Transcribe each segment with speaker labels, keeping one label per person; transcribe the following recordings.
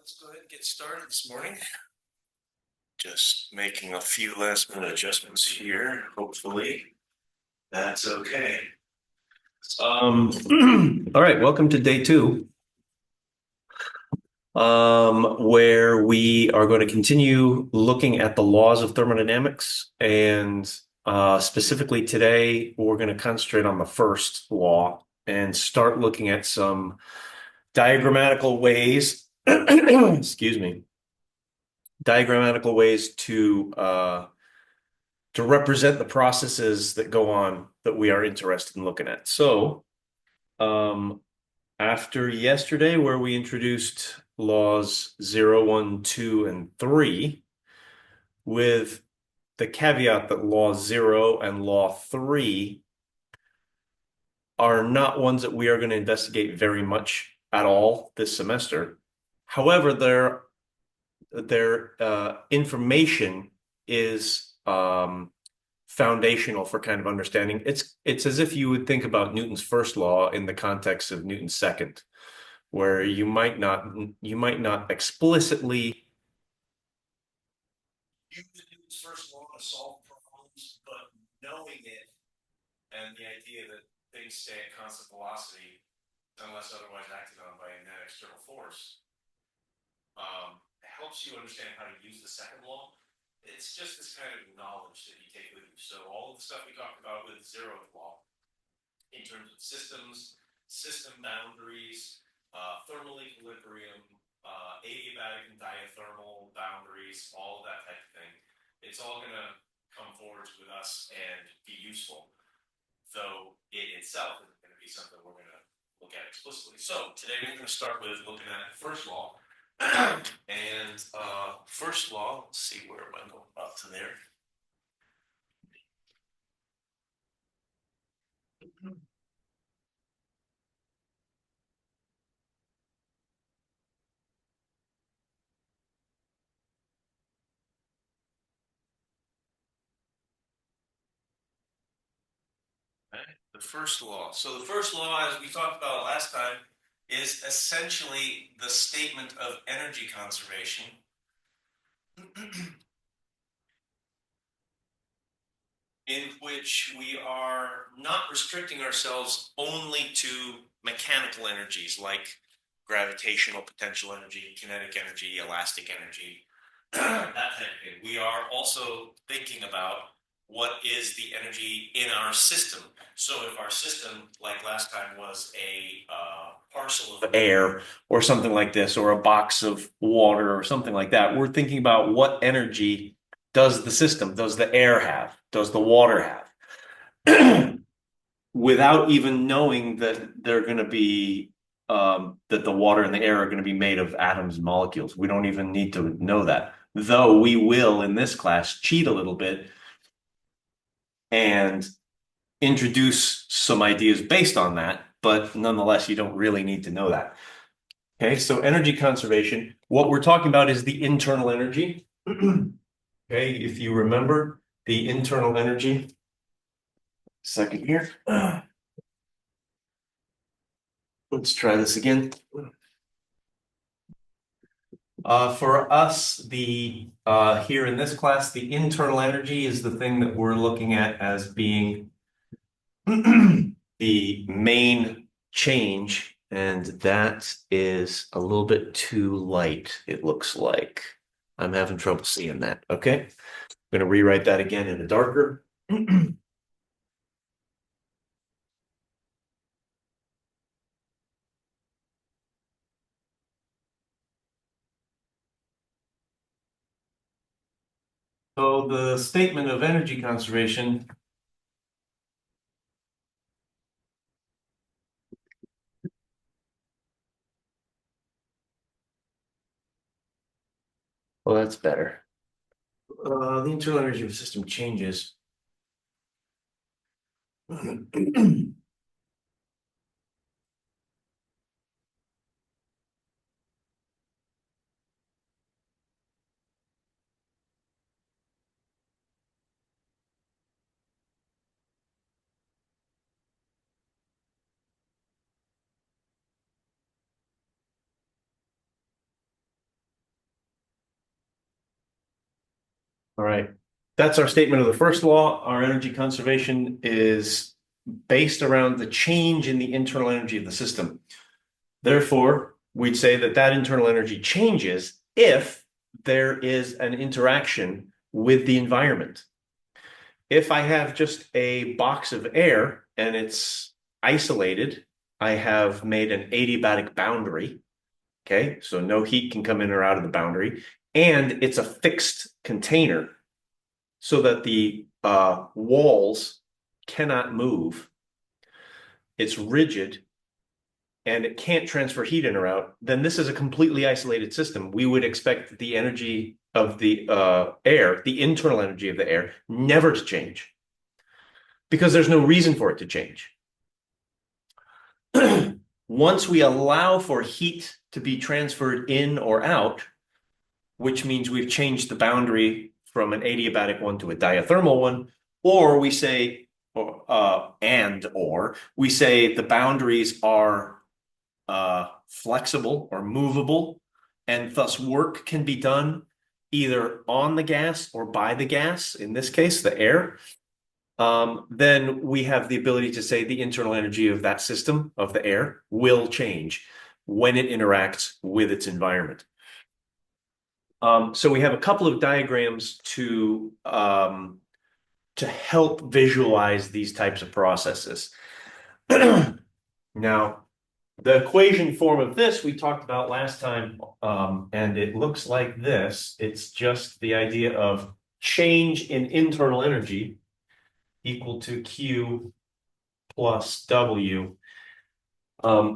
Speaker 1: Let's go ahead and get started this morning. Just making a few last minute adjustments here. Hopefully that's okay. All right, welcome to day two, where we are going to continue looking at the laws of thermodynamics. And specifically today, we're going to concentrate on the first law and start looking at some diagrammatical ways, excuse me, diagrammatical ways to represent the processes that go on that we are interested in looking at. So, after yesterday, where we introduced laws 0, 1, 2, and 3, with the caveat that law 0 and law 3 are not ones that we are going to investigate very much at all this semester. However, their information is foundational for kind of understanding. It's as if you would think about Newton's first law in the context of Newton's second, where you might not explicitly use Newton's first law to solve problems, but knowing it and the idea that things stay at constant velocity unless otherwise acted on by a net external force helps you understand how to use the second law. It's just this kind of knowledge that you take with you. So all of the stuff we talked about with zeroth law in terms of systems, system boundaries, thermal equilibrium, adiabatic and diathermal boundaries, all of that type of thing, it's all going to come forward with us and be useful, though it itself isn't going to be something we're going to look at explicitly. So today we're going to start with looking at the first law. And first law, let's see where am I going up to there. The first law. So the first law, as we talked about last time, is essentially the statement of energy conservation. In which we are not restricting ourselves only to mechanical energies like gravitational potential energy, kinetic energy, elastic energy, that type of thing. We are also thinking about what is the energy in our system. So if our system, like last time, was a parcel of air or something like this, or a box of water or something like that, we're thinking about what energy does the system, does the air have, does the water have, without even knowing that they're going to be that the water and the air are going to be made of atoms and molecules. We don't even need to know that, though we will in this class cheat a little bit and introduce some ideas based on that, but nonetheless, you don't really need to know that. Okay, so energy conservation, what we're talking about is the internal energy. Okay, if you remember the internal energy, second here. Let's try this again. For us, here in this class, the internal energy is the thing that we're looking at as being the main change, and that is a little bit too light, it looks like. I'm having trouble seeing that. Okay, I'm going to rewrite that again in a darker. So the statement of energy conservation well, that's better. The internal energy of the system changes.
Speaker 2: All right. That's our statement of the first law. Our energy conservation is based around the change in the internal energy of the system. Therefore, we'd say that that internal energy changes if there is an interaction with the environment. If I have just a box of air and it's isolated, I have made an adiabatic boundary. Okay, so no heat can come in or out of the boundary, and it's a fixed container so that the walls cannot move. It's rigid and it can't transfer heat in or out. Then this is a completely isolated system. We would expect the energy of the air, the internal energy of the air, never to change because there's no reason for it to change. Once we allow for heat to be transferred in or out, which means we've changed the boundary from an adiabatic one to a diathermal one, or we say, or we say the boundaries are flexible or movable, and thus work can be done either on the gas or by the gas, in this case, the air. Then we have the ability to say the internal energy of that system, of the air, will change when it interacts with its environment. So we have a couple of diagrams to help visualize these types of processes. Now, the equation form of this we talked about last time, and it looks like this. It's just the idea of change in internal energy equal to Q plus W.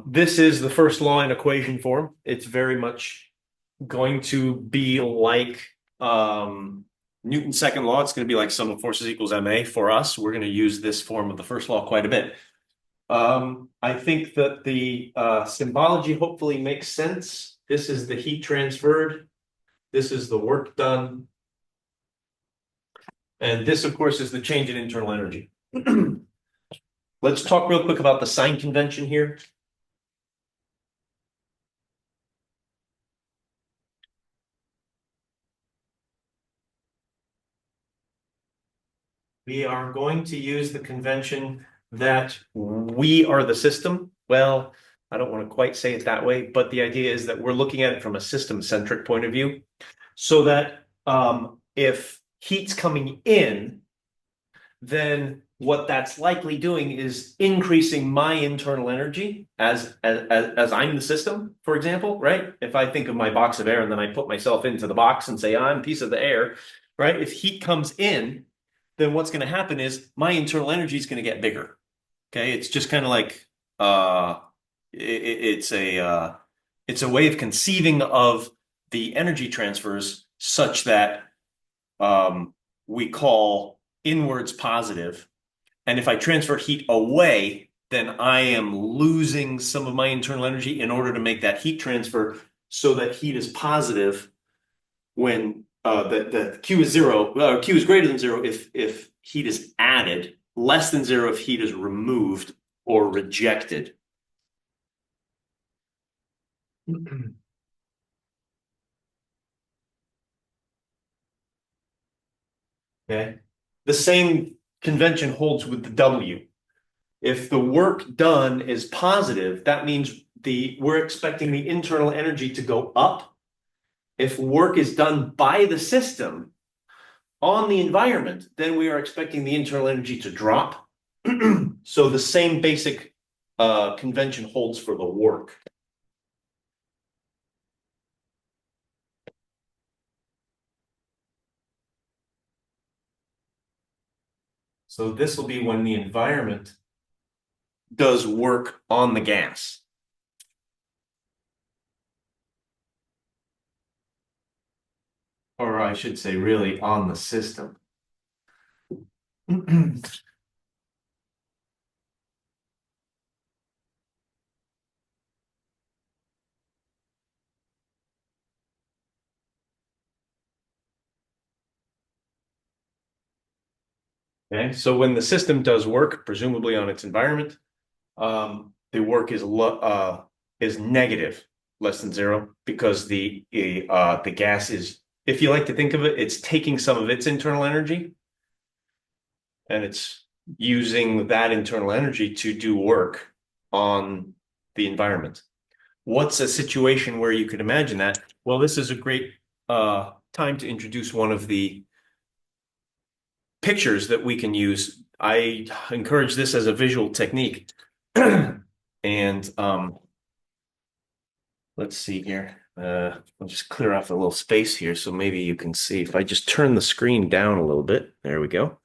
Speaker 2: This is the first law in equation form. It's very much going to be like Newton's second law. It's going to be like sum of forces equals ma. For us, we're going to use this form of the first law quite a bit. I think that the symbology hopefully makes sense. This is the heat transferred. This is the work done. And this, of course, is the change in internal energy. Let's talk real quick about the sign convention here. We are going to use the convention that we are the system. Well, I don't want to quite say it that way, but the idea is that we're looking at it from a system-centric point of view, so that if heat's coming in, then what that's likely doing is increasing my internal energy as I'm the system, for example, right? If I think of my box of air and then I put myself into the box and say, I'm a piece of the air, right? If heat comes in, then what's going to happen is my internal energy is going to get bigger. Okay, it's just kind of like it's a way of conceiving of the energy transfers such that we call inwards positive, and if I transfer heat away, then I am losing some of my internal energy in order to make that heat transfer so that heat is positive when the Q is zero, Q is greater than zero if heat is added, less than zero if heat is removed or rejected. Okay. The same convention holds with the W. If the work done is positive, that means we're expecting the internal energy to go up. If work is done by the system on the environment, then we are expecting the internal energy to drop. So the same basic convention holds for the work. So this will be when the environment does work on the gas. Or I should say, really, on the system. Okay, so when the system does work, presumably on its environment, the work is negative, less than zero, because the gas is if you like to think of it, it's taking some of its internal energy and it's using that internal energy to do work on the environment. What's a situation where you could imagine that? Well, this is a great time to introduce one of the pictures that we can use. I encourage this as a visual technique. And let's see here. I'll just clear off a little space here so maybe you can see. If I just turn the screen down a little bit, there we go.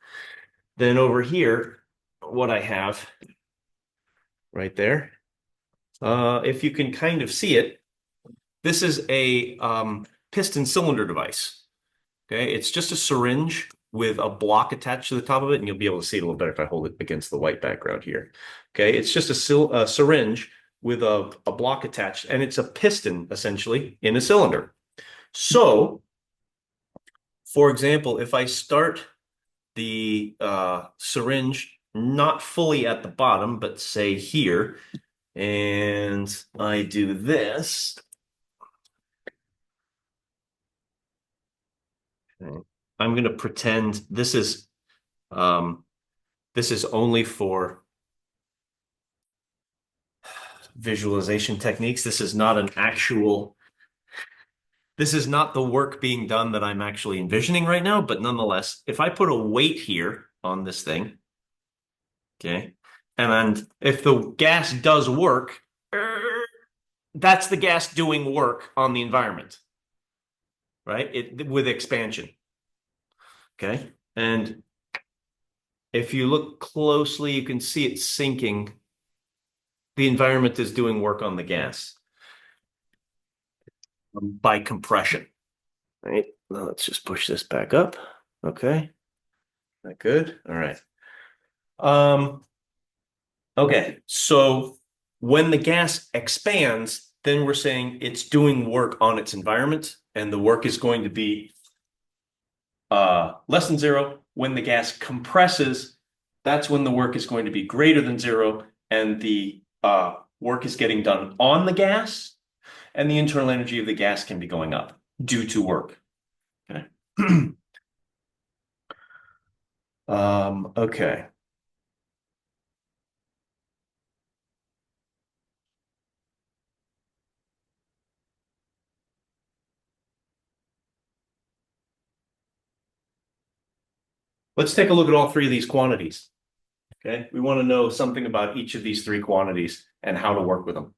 Speaker 2: Then over here, what I have right there, if you can kind of see it, this is a piston cylinder device. Okay, it's just a syringe with a block attached to the top of it, and you'll be able to see it a little better if I hold it against the white background here. Okay, it's just a syringe with a block attached, and it's a piston essentially in a cylinder. So, for example, if I start the syringe not fully at the bottom, but say here, and I do this. Okay. I'm going to pretend this is only for visualization techniques. This is not the work being done that I'm actually envisioning right now, but nonetheless, if I put a weight here on this thing, okay, and if the gas does work, that's the gas doing work on the environment, right? With expansion, okay? And if you look closely, you can see it sinking. The environment is doing work on the gas by compression. Right. Now let's just push this back up. Okay. That good? All right. Um, okay. So when the gas expands, then we're saying it's doing work on its environment, and the work is going to be less than zero. When the gas compresses, that's when the work is going to be greater than zero, and the work is getting done on the gas, and the internal energy of the gas can be going up due to work. Okay. Okay. Let's take a look at all three of these quantities. Okay. We want to know something about each of these three quantities and how to work with them.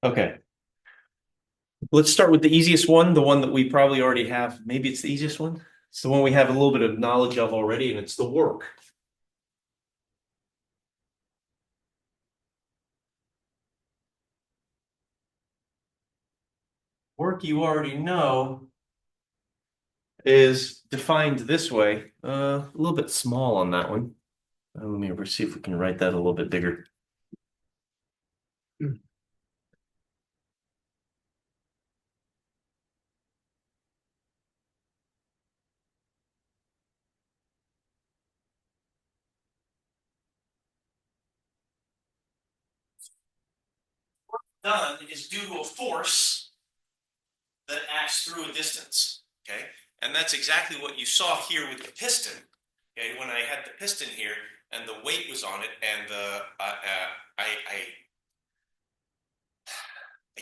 Speaker 2: Okay. Let's start with the easiest one, the one that we probably already have. Maybe it's the easiest one. It's the one we have a little bit of knowledge of already, and it's the work. Work you already know is defined this way. A little bit small on that one. Let me see if we can write that a little bit bigger. Done is due to a force that acts through a distance. Okay. And that's exactly what you saw here with the piston. Okay. When I had the piston here and the weight was on it and I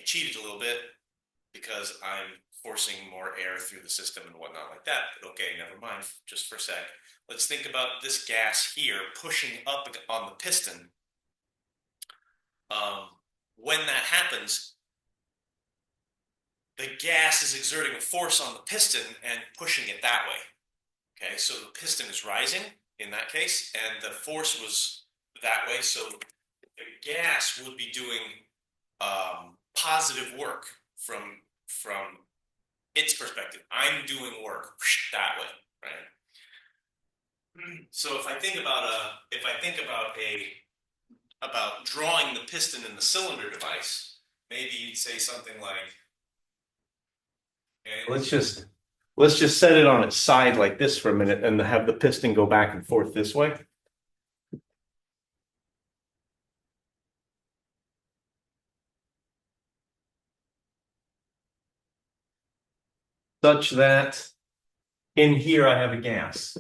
Speaker 2: cheated a little bit because I'm forcing more air through the system and whatnot like that. But okay, never mind, just for a sec. Let's think about this gas here pushing up on the piston. When that happens, the gas is exerting a force on the piston and pushing it that way. Okay, so the piston is rising in that case, and the force was that way. So the gas would be doing positive work from its perspective. I'm doing work that way, right?
Speaker 1: So if I think about about drawing the piston in the cylinder device, maybe you'd say something like, okay,
Speaker 2: Let's just set it on its side like this for a minute and have the piston go back and forth this way. Such that in here I have a gas.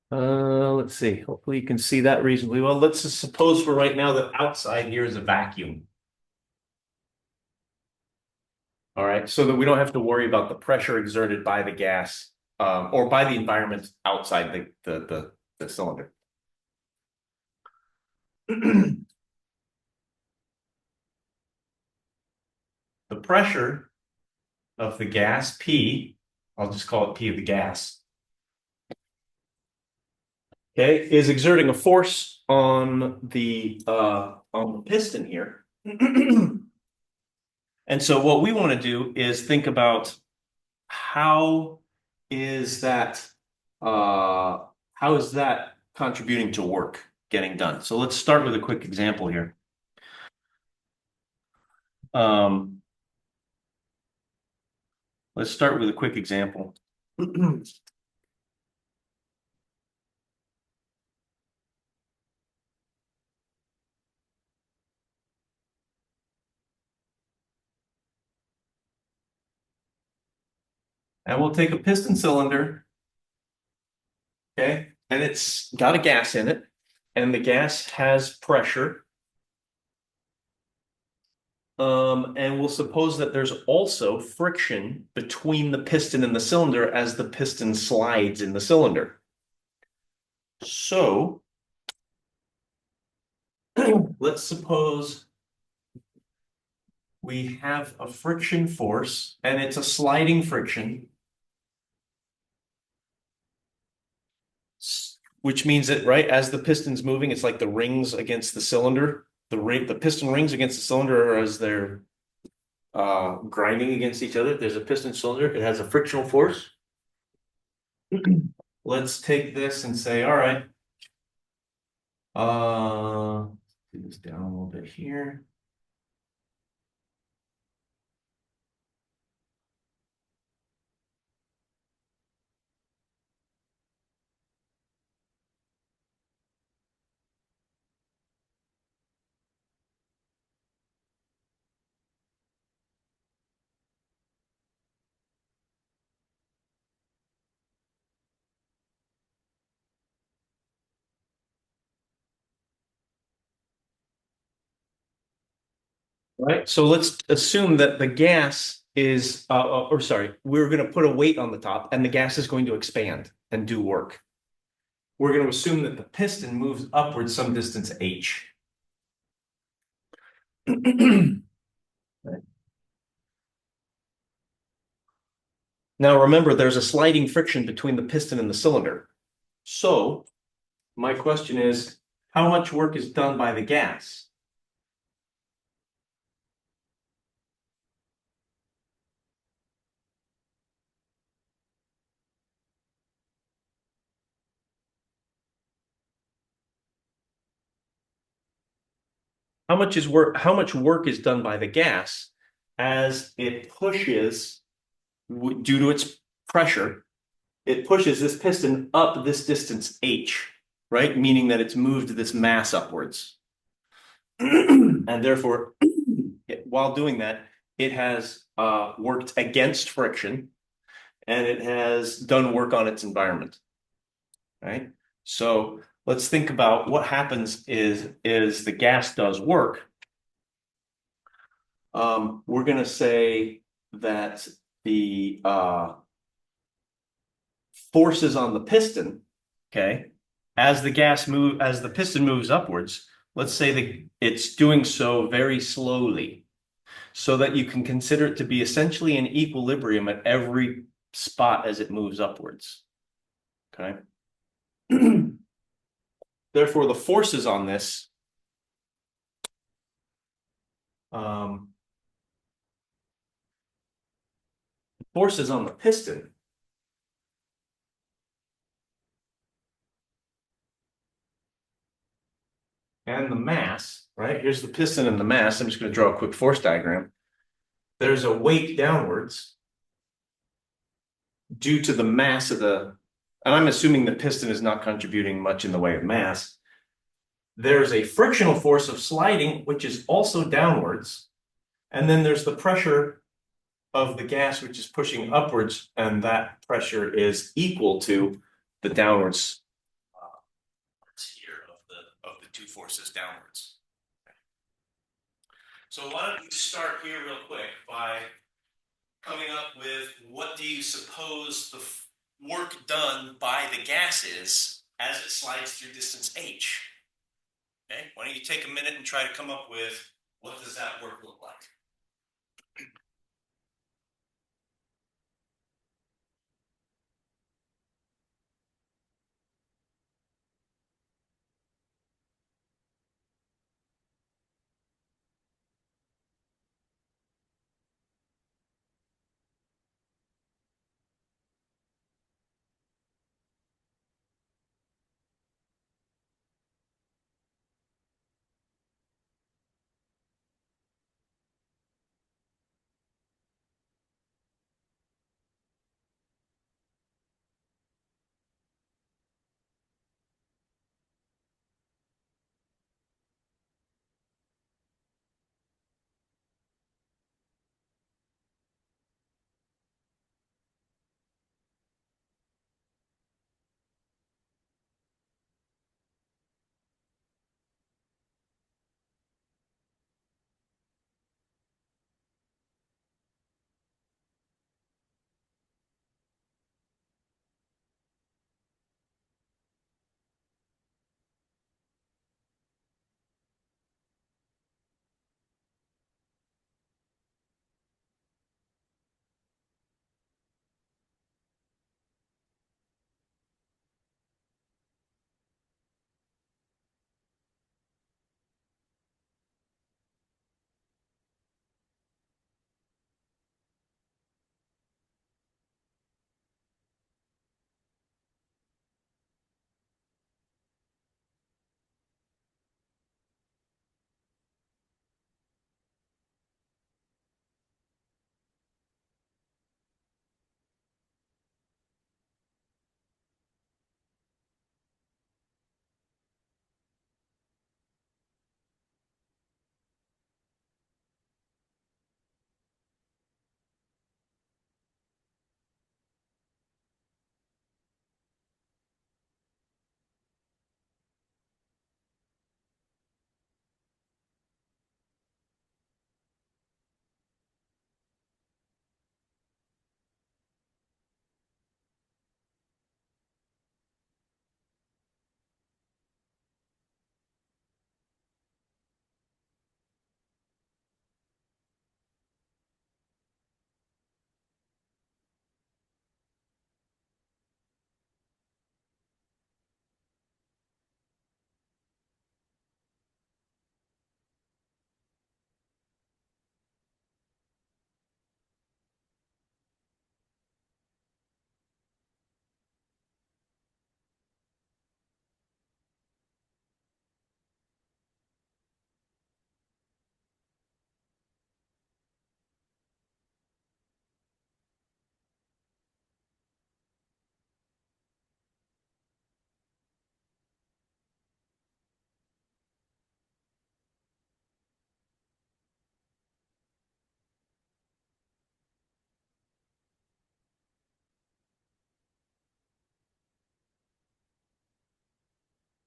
Speaker 2: Let's see. Hopefully you can see that reasonably well. Let's just suppose for right now that outside here is a vacuum. All right, so that we don't have to worry about the pressure exerted by the gas or by the environment outside the cylinder. The pressure of the gas, P, I'll just call it P of the gas, okay, is exerting a force on the piston here. And so what we want to do is think about how is that uh, how is that contributing to work getting done? So let's start with a quick example here. Um, let's start with a quick example. And we'll take a piston cylinder, okay, and it's got a gas in it, and the gas has pressure. And we'll suppose that there's also friction between the piston and the cylinder as the piston slides in the cylinder. So let's suppose we have a friction force and it's a sliding friction, which means that, right, as the piston's moving, it's like the rings against the cylinder. The piston rings against the cylinder as they're grinding against each other. There's a piston cylinder. It has a frictional force. Let's take this and say, all right, do this down a little bit here. Right. So let's assume that the gas is, or sorry, we're going to put a weight on the top and the gas is going to expand and do work. We're going to assume that the piston moves upwards some distance h. Now remember, there's a sliding friction between the piston and the cylinder. So my question is, how much work is done by the gas? How much work is done by the gas as it pushes, due to its pressure, it pushes this piston up this distance h, right? Meaning that it's moved this mass upwards. And therefore, while doing that, it has worked against friction and it has done work on its environment, right? So let's think about what happens is the gas does work. We're going to say that the forces on the piston, okay, as the piston moves upwards, let's say that it's doing so very slowly, so that you can consider it to be essentially in equilibrium at every spot as it moves upwards. Okay. Therefore, the forces on this forces on the piston and the mass, right? Here's the piston and the mass. I'm just going to draw a quick force diagram. There's a weight downwards due to the mass of and I'm assuming the piston is not contributing much in the way of mass. There's a frictional force of sliding, which is also downwards. And then there's the pressure of the gas, which is pushing upwards, and that pressure is equal to the downwards here of the two forces downwards. So why don't you start here real quick by coming up with what do you suppose the work done by the gas is as it slides through distance h? Okay, why don't you take a minute and try to come up with what does that work look like?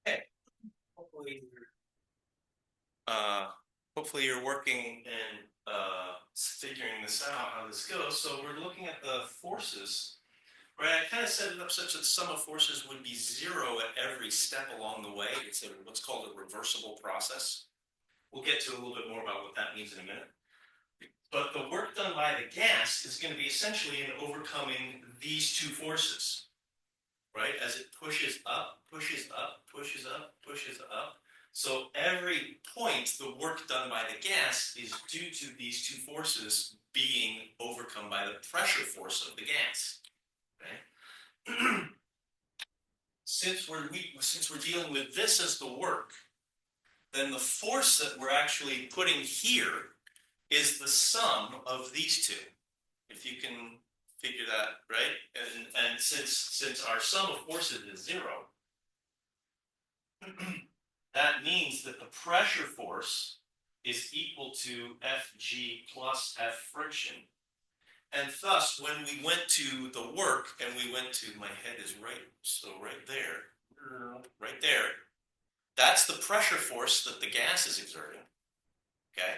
Speaker 2: Okay. Hopefully uh, hopefully you're working and figuring this out, how this goes. So we're looking at the forces, right? I kind of set it up such that sum of forces would be zero at every step along the way. It's what's called a reversible process. We'll get to a little bit more about what that means in a minute. But the work done by the gas is going to be essentially in overcoming these two forces, right? As it pushes up, pushes up, pushes up, pushes up.
Speaker 1: So every point, the work done by the gas is due to these two forces being overcome by the pressure force of the gas. Okay? Since we're dealing with this as the work, then the force that we're actually putting here is the sum of these two. If you can figure that, right? And since our sum of forces is 0, that means that the pressure force is equal to Fg plus F friction. And thus, when we went to the work and we went to, my head is right, so right there, that's the pressure force that the gas is exerting, okay?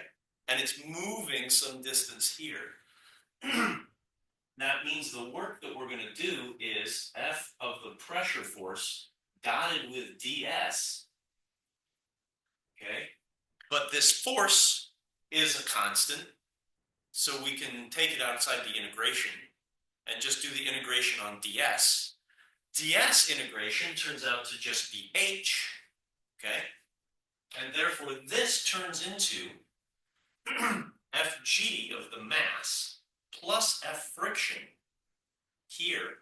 Speaker 1: And it's moving some distance here. That means the work that we're going to do is F of the pressure force dotted with ds, okay? But this force is a constant, so we can take it outside the integration and just do the integration on ds. ds integration turns out to just be h, okay? And therefore, this turns into Fg of the mass plus F friction here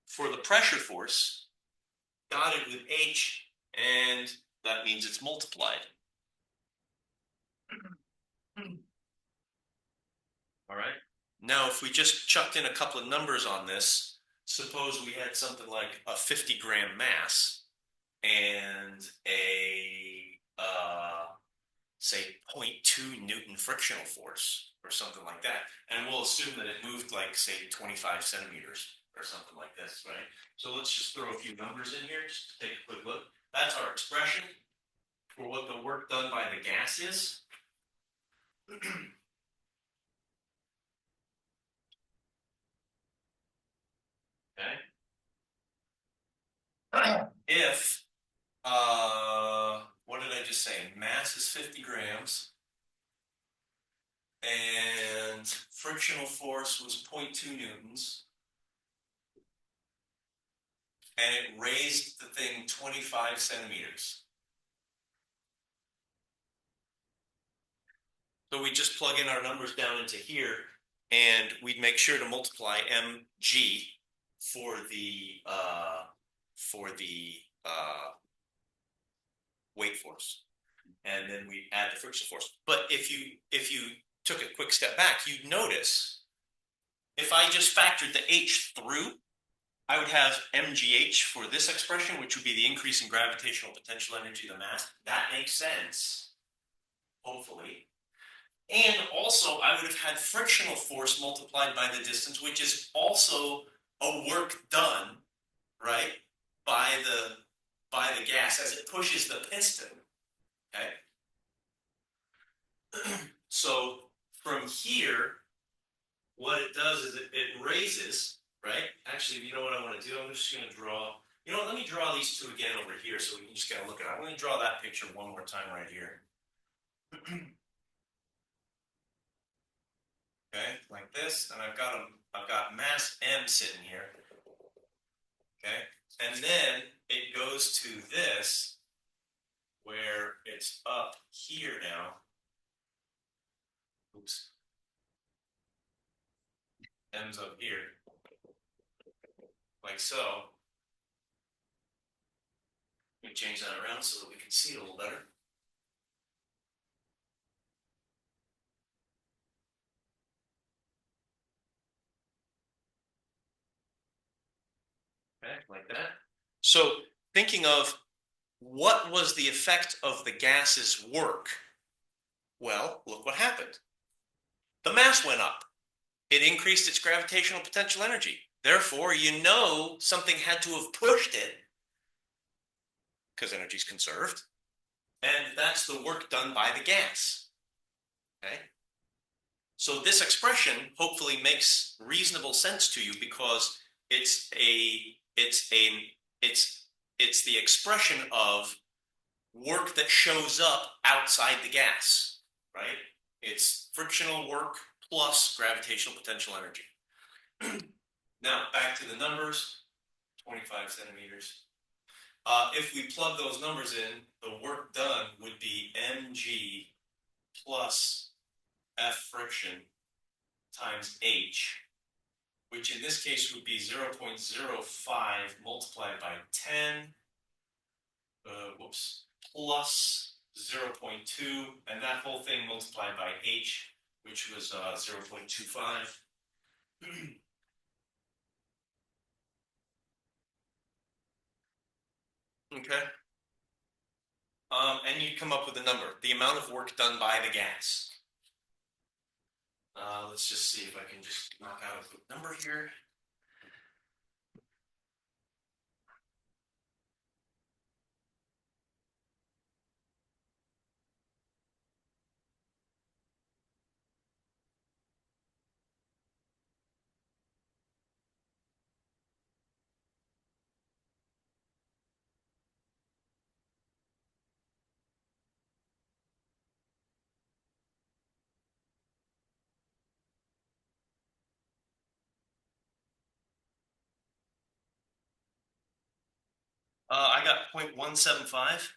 Speaker 1: for the pressure force dotted with H, and that means it's multiplied. All right. Now, if we just chucked in a couple of numbers on this, suppose we had something like a 50-gram mass and a say 0.2 Newton frictional force or something like that. And we'll assume that it moved like, say, 25 centimeters or something like this, right? So let's just throw a few numbers in here just to take a quick look. That's our expression for what the work done by the gas is. Okay. If, what did I just say? Mass is 50 grams. And frictional force was 0.2 newtons. And it raised the thing 25 centimeters. So we just plug in our numbers down into here, and we'd make sure to multiply mg for the weight force, and then we add the friction force. But if you took a quick step back, you'd notice if I just factored the h through, I would have mgh for this expression, which would be the increase in gravitational potential energy of the mass. That makes sense, hopefully. And also, I would have had frictional force multiplied by the distance, which is also a work done, right, by the gas as it pushes the piston. Okay. So from here, what it does is it raises, right? Actually, you know what I want to do? I'm just going to draw. You know what? Let me draw these two again over here so we can just get a look at it. I'm going to draw that picture one more time right here. Okay, like this, and I've got mass M sitting here. Okay, and then it goes to this, where it's up here now. Oops. M's up here, like so. Let me change that around so that we can see it a little better. Okay, like that. So thinking of what was the effect of the gas's work? Well, look what happened. The mass went up. It increased its gravitational potential energy. Therefore, you know something had to have pushed it because energy is conserved. And that's the work done by the gas. Okay? So this expression hopefully makes reasonable sense to you because it's the expression of work that shows up outside the gas, right? It's frictional work plus gravitational potential energy. Now, back to the numbers, 25 centimeters. If we plug those numbers in, the work done would be mg plus F friction times H, which in this case would be 0.05 multiplied by 10, plus 0.2, and that whole thing multiplied by H, which was 0.25. Okay. And you come up with a number, the amount of work done by the gas. Let's just see if I can just knock out a quick number here. I got 0.175.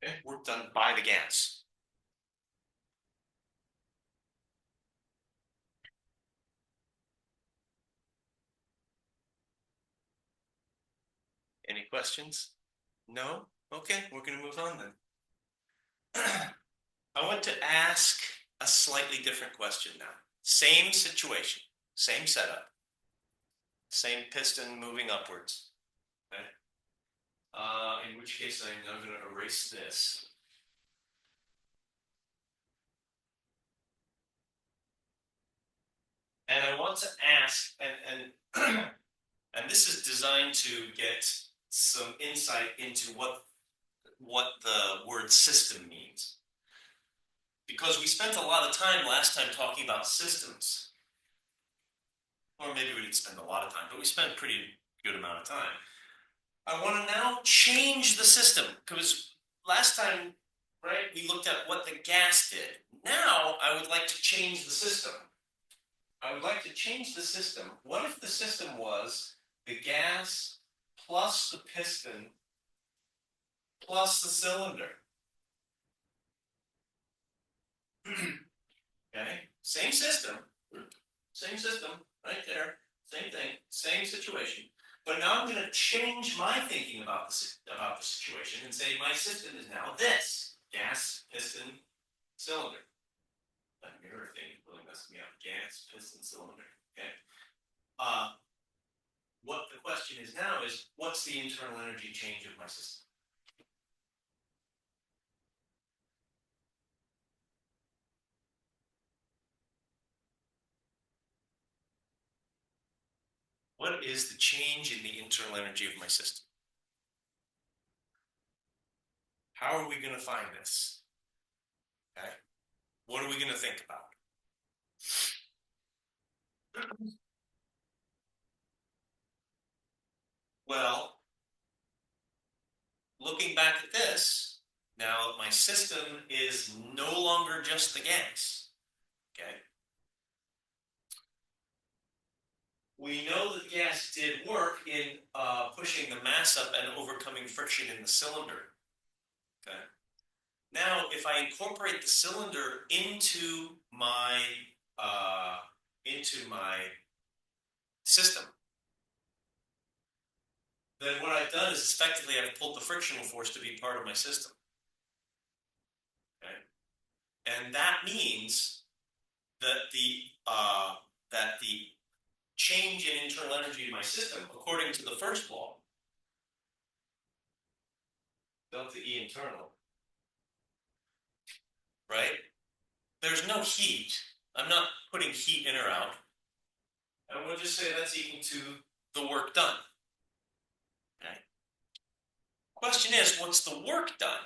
Speaker 1: Okay, work done by the gas. Any questions? No? Okay, we're going to move on then. I want to ask a slightly different question now. Same situation, same setup, same piston moving upwards. Okay. In which case I'm going to erase this. And I want to ask, and this is designed to get some insight into what the word system means. Because we spent a lot of time last time talking about systems. Or maybe we didn't spend a lot of time, but we spent a pretty good amount of time. I want to now change the system, because last time, right, we looked at what the gas did. Now I would like to change the system. I would like to change the system. What if the system was the gas plus the piston plus the cylinder? Okay, same system, right there, same thing, same situation. But now I'm going to change my thinking about the situation and say my system is now this: gas, piston, cylinder. That mirror thing really messed me up. Gas, piston, cylinder. Okay. What the question is now is, what's the internal energy change of my system? What is the change in the internal energy of my system? How are we going to find this? Okay. What are we going to think about? Well, looking back at this, now my system is no longer just the gas. Okay. We know that the gas did work in pushing the mass up and overcoming friction in the cylinder. Okay. Now, if I incorporate the cylinder into my system, then what I've done is effectively I've pulled the frictional force to be part of my system. Okay. And that means that the change in internal energy in my system, according to the first law, delta E internal, right? There's no heat. I'm not putting heat in or out. And we'll just say that's equal to the work done. Okay. Question is, what's the work done?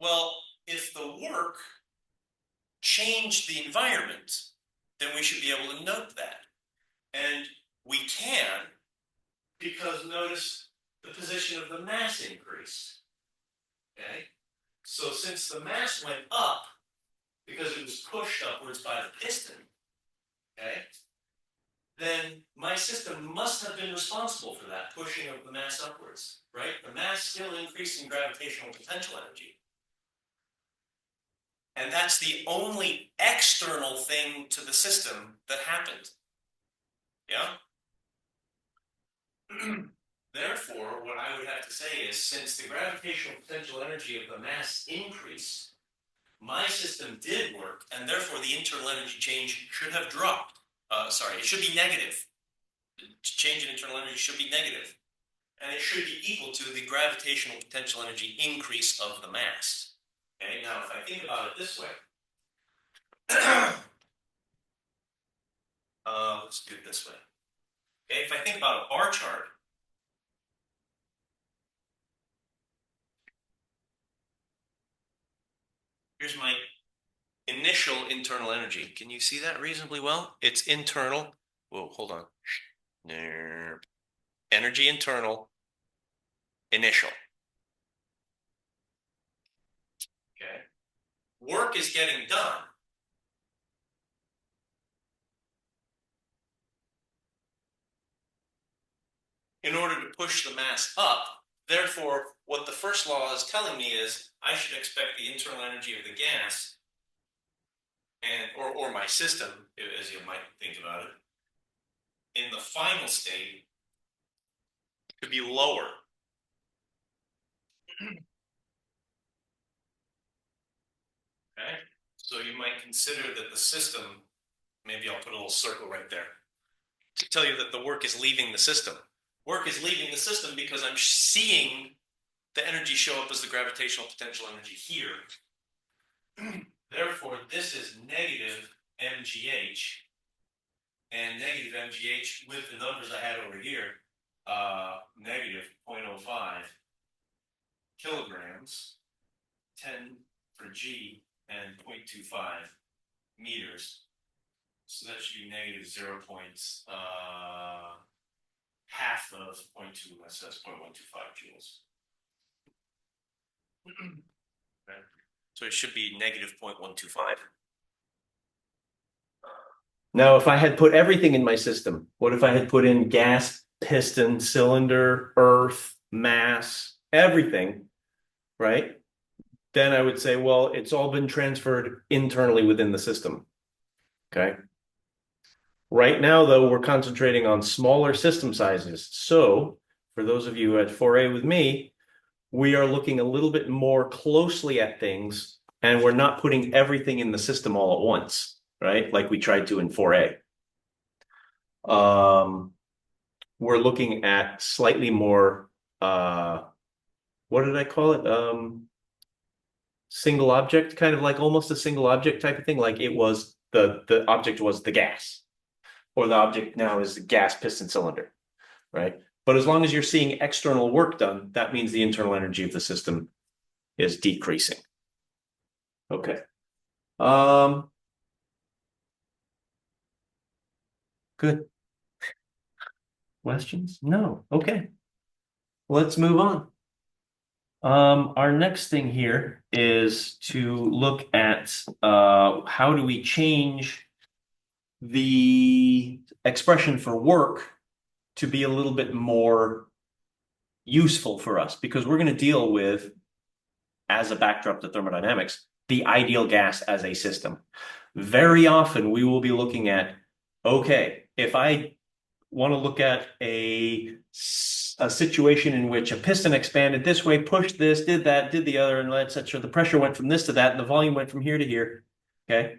Speaker 1: Well, if the work changed the environment, then we should be able to note that. And we can, because notice the position of the mass increased. Okay? So since the mass went up, because it was pushed upwards by the piston, okay, then my system must have been responsible for that pushing of the mass upwards, right? The mass still increasing gravitational potential energy. And that's the only external thing to the system that happened. Yeah? Therefore, what I would have to say is, since the gravitational potential energy of the mass increased, my system did work, and therefore the internal energy change should have dropped. It should be negative. The change in internal energy should be negative, and it should be equal to the gravitational potential energy increase of the mass. Okay, now if I think about it this way, let's do it this way. Okay, if I think about a bar chart, here's my initial internal energy. Can you see that reasonably well? It's internal. Whoa, hold on. Energy internal, initial. Okay. Work is getting done. In order to push the mass up. Therefore, what the first law is telling me is I should expect the internal energy of the gas and or my system, as you might think about it, in the final state to be lower. Okay? So you might consider that the system, maybe I'll put a little circle right there, to tell you that the work is leaving the system. Work is leaving the system because I'm seeing the energy show up as the gravitational potential energy here. Therefore, this is negative mgh, and negative mgh with the numbers I had over here, negative 0.05 kilograms, 10 for G, and 0.25 meters. So that should be negative 0. Half of 0.2, that's 0.125 joules. Okay. So it should be negative 0.125.
Speaker 2: Now, if I had put everything in my system, what if I had put in gas, piston, cylinder, earth, mass, everything, right? Then I would say, well, it's all been transferred internally within the system. Okay. Right now, though, we're concentrating on smaller system sizes. So for those of you at 4A with me, we are looking a little bit more closely at things, and we're not putting everything in the system all at once, right? Like we tried to in 4A. We're looking at slightly more, what did I call it? Single object, kind of like almost a single object type of thing. Like it was the object was the gas, or the object now is the gas piston cylinder, right? But as long as you're seeing external work done, that means the internal energy of the system is decreasing. Okay. Good. Questions? No. Okay. Let's move on. Our next thing here is to look at how do we change the expression for work to be a little bit more useful for us, because we're going to deal with, as a backdrop to thermodynamics, the ideal gas as a system. Very often we will be looking at, okay, if I want to look at a situation in which a piston expanded this way, pushed this, did that, did the other, and etc. The pressure went from this to that, and the volume went from here to here. Okay.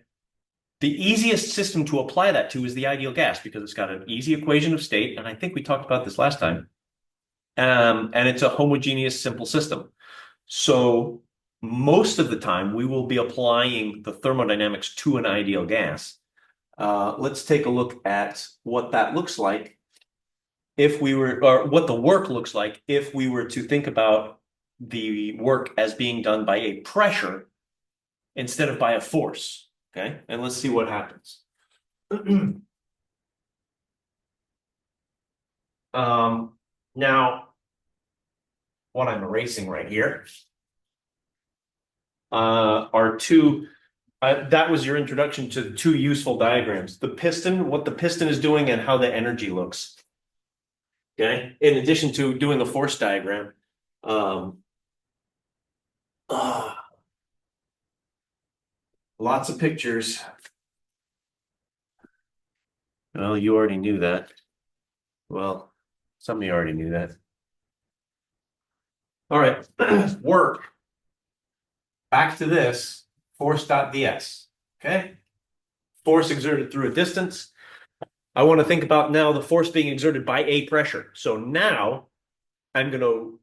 Speaker 2: The easiest system to apply that to is the ideal gas, because it's got an easy equation of state, and I think we talked about this last time. And it's a homogeneous, simple system. So most of the time, we will be applying the thermodynamics to an ideal gas. Let's take a look at what that looks like if we were, or what the work looks like if we were to think about the work as being done by a pressure instead of by a force. Okay, and let's see what happens. Now, what I'm erasing right here, are two. That was your introduction to the two useful diagrams. The piston, what the piston is doing, and how the energy looks. Okay. In addition to doing a force diagram. Um, uh, Lots of pictures. Well, you already knew that. Well, some of you already knew that. All right. Work. Back to this. Force.ds. Okay. Force exerted through a distance. I want to think about now the force being exerted by a pressure. So now I'm going to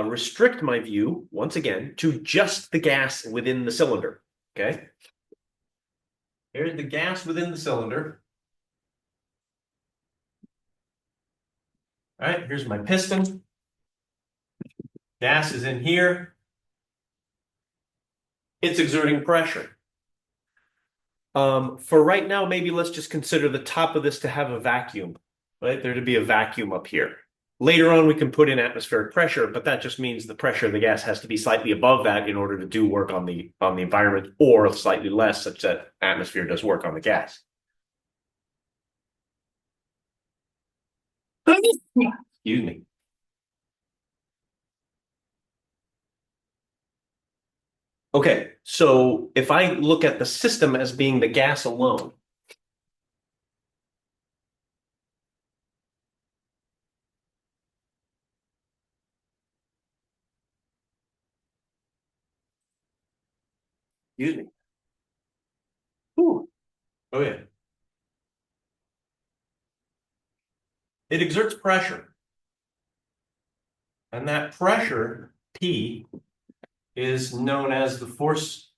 Speaker 2: restrict my view once again to just the gas within the cylinder. Okay. Here's the gas within the cylinder. All right. Here's my piston. Gas is in here. It's exerting pressure. For right now, maybe let's just consider the top of this to have a vacuum, right? There to be a vacuum up here. Later on, we can put in atmospheric pressure, but that just means the pressure of the gas has to be slightly above that in order to do work on the environment, or slightly less, such that atmosphere does work on the gas. Excuse me. Okay, so if I look at the system as being the gas alone, excuse me. Ooh. Oh yeah. It exerts pressure. And that pressure, P, is known as the force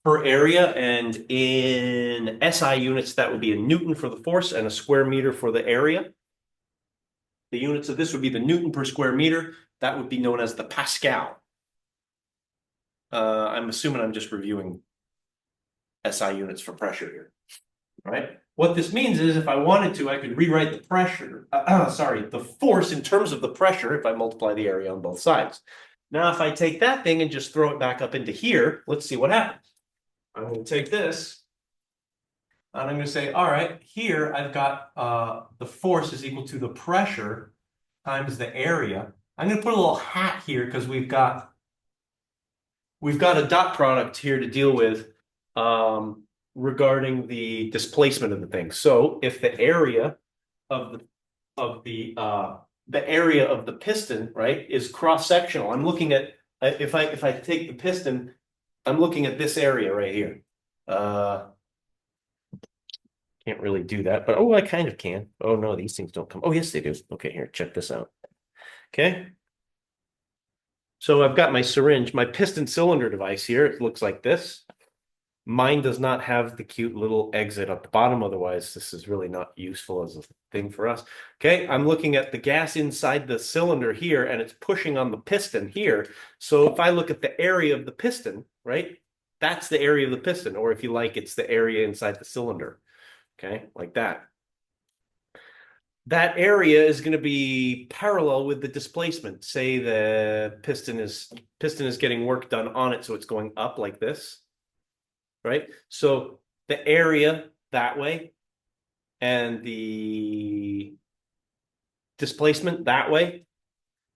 Speaker 2: per area. And in SI units, that would be a Newton for the force and a square meter for the area. The units of this would be the Newton per square meter. That would be known as the Pascal. I'm assuming I'm just reviewing SI units for pressure here, right? What this means is if I wanted to, I could rewrite the pressure, the force in terms of the pressure if I multiply the area on both sides. Now, if I take that thing and just throw it back up into here, let's see what happens. I'm going to take this and I'm going to say, all right, here I've got the force is equal to the pressure times the area. I'm going to put a little hat here because we've got a dot product here to deal with regarding the displacement of the thing. So if the area of the area of the piston, right, is cross-sectional, I'm looking at if I take the piston, I'm looking at this area right here. Can't really do that, but oh, I kind of can. Oh no, these things don't come. Oh yes, they do. Okay, here, check this out. Okay. So I've got my syringe, my piston cylinder device here. It looks like this. Mine does not have the cute little exit at the bottom. Otherwise, this is really not useful as a thing for us. Okay, I'm looking at the gas inside the cylinder here, and it's pushing on the piston here. So if I look at the area of the piston, right, that's the area of the piston. Or if you like, it's the area inside the cylinder. Okay, like that. That area is going to be parallel with the displacement. Say the piston is getting work done on it, so it's going up like this, right? So the area that way and the displacement that way.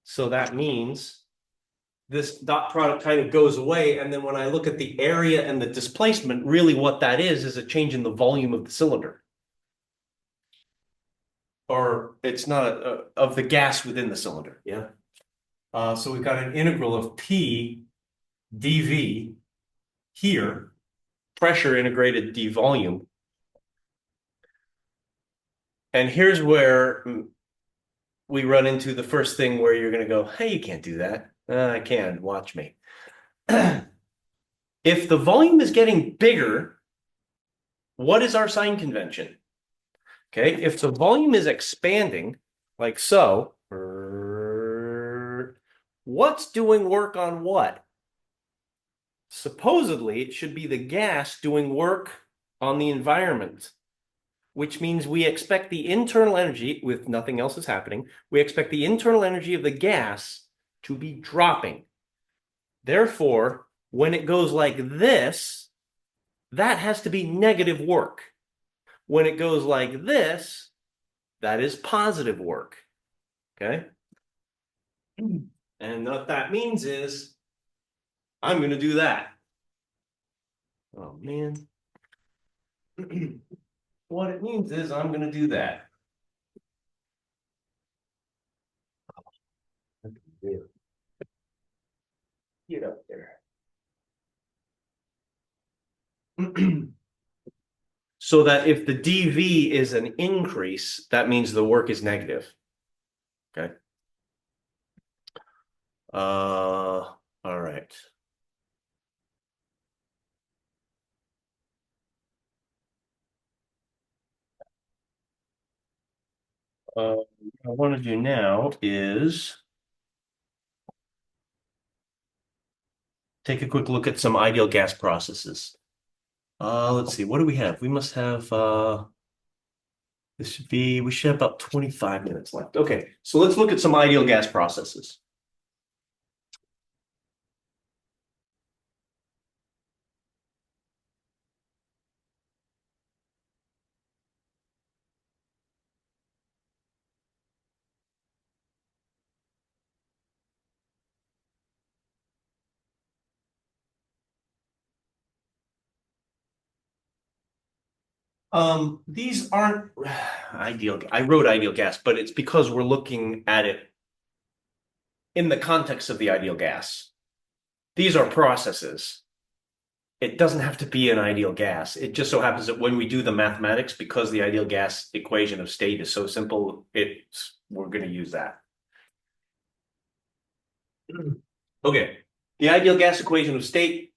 Speaker 2: So that means this dot product kind of goes away. And then when I look at the area and the displacement, really what that is a change in the volume of the cylinder. Or it's not of the gas within the cylinder, yeah? So we've got an integral of P dV here, pressure integrated d volume. And here's where we run into the first thing where you're going to go, hey, you can't do that. I can, watch me. If the volume is getting bigger, what is our sign convention? Okay, if the volume is expanding, like so, what's doing work on what? Supposedly, it should be the gas doing work on the environment, which means we expect the internal energy, with nothing else is happening, we expect the internal energy of the gas to be dropping. Therefore, when it goes like this, that has to be negative work. When it goes like this, that is positive work. Okay? And what that means is I'm going to do that. Oh, man. What it means is I'm going to do that. Get up there. So that if the dV is an increase, that means the work is negative. Okay. All right. What I want to do now is take a quick look at some ideal gas processes. Let's see, what do we have? We must have we should have about 25 minutes left. Okay, so let's look at some ideal gas processes. These aren't ideal. I wrote ideal gas, but it's because we're looking at it in the context of the ideal gas. These are processes. It doesn't have to be an ideal gas. It just so happens that when we do the mathematics, because the ideal gas equation of state is so simple, we're going to use that. Okay, the ideal gas equation of state,